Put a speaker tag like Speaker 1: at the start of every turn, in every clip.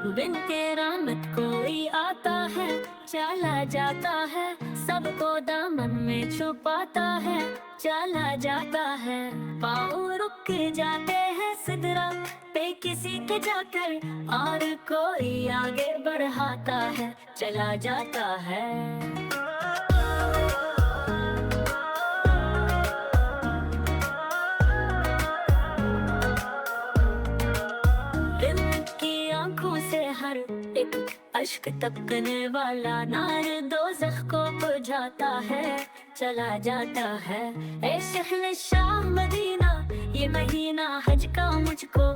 Speaker 1: बिन के रहमत कोई आता है, चला जाता है, सबको दामन में छुपाता है, चला जाता है। पाँव रुक जाते हैं सिदरा पे किसी के जाकर, और कोई आगे बढ़ाता है, चला जाता है। आंखों से हर एक अश्क टपकने वाला नार दोज़ख को बुझाता है, चला जाता है। ऐ शहर शाह मदीना, ये महीना हज का मुझको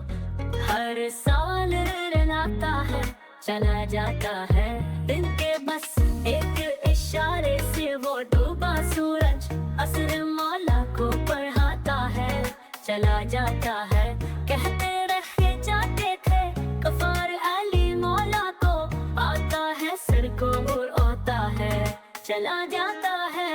Speaker 1: हर साल रुलाता है, चला जाता है। दिन के बस एक इशारे से वो डूबा सूरज असर मौला को पढ़ाता है, चला जाता है। कहते रहे जाते थे गफार अली मौला को, आता है सर को उड़ाता है, चला जाता है।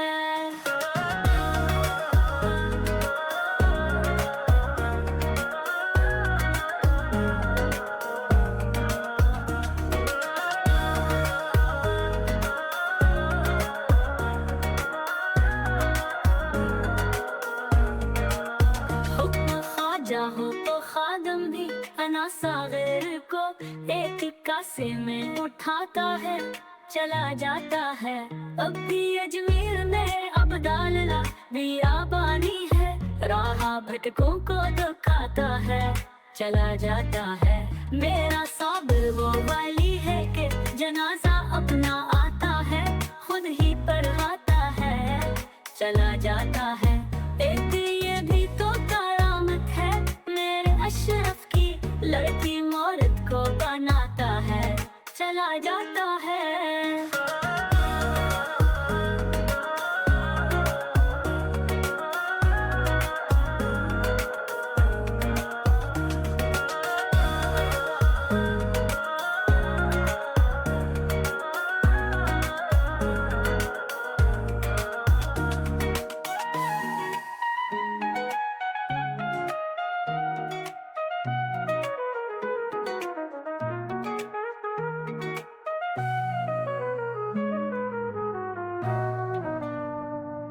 Speaker 1: हुक्म ख्वाजा हो तो खादम भी अना सागर को एक कासे में उठाता है, चला जाता है। अब भी अजमेर में अब्दाल्ला बियाबानी है, राह भटकों को दिखाता है, चला जाता है। मेरा साबिर वो वाली है कि जनाजा अपना आता है, खुद ही पढ़ाता है, चला जाता है। एक ये भी तो करामत है, मेरे अशरफ की लड़की मौलद को बनाता है, चला जाता है।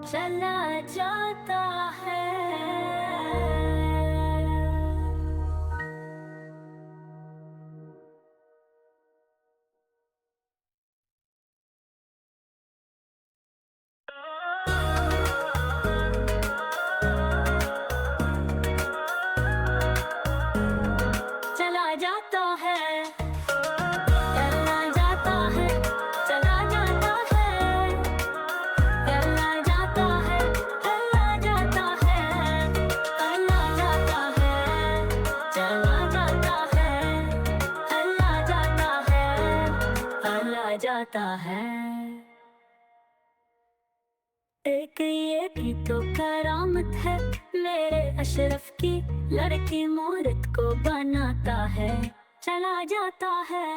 Speaker 1: चला जाता है। चला जाता है, चला जाता है, चला जाता है, चला जाता है, चला जाता है, चला जाता है, चला जाता है, चला जाता है, चला जाता है। एक ये भी तो करामत है, मेरे अशरफ की लड़की मूरत को बनाता है, चला जाता है।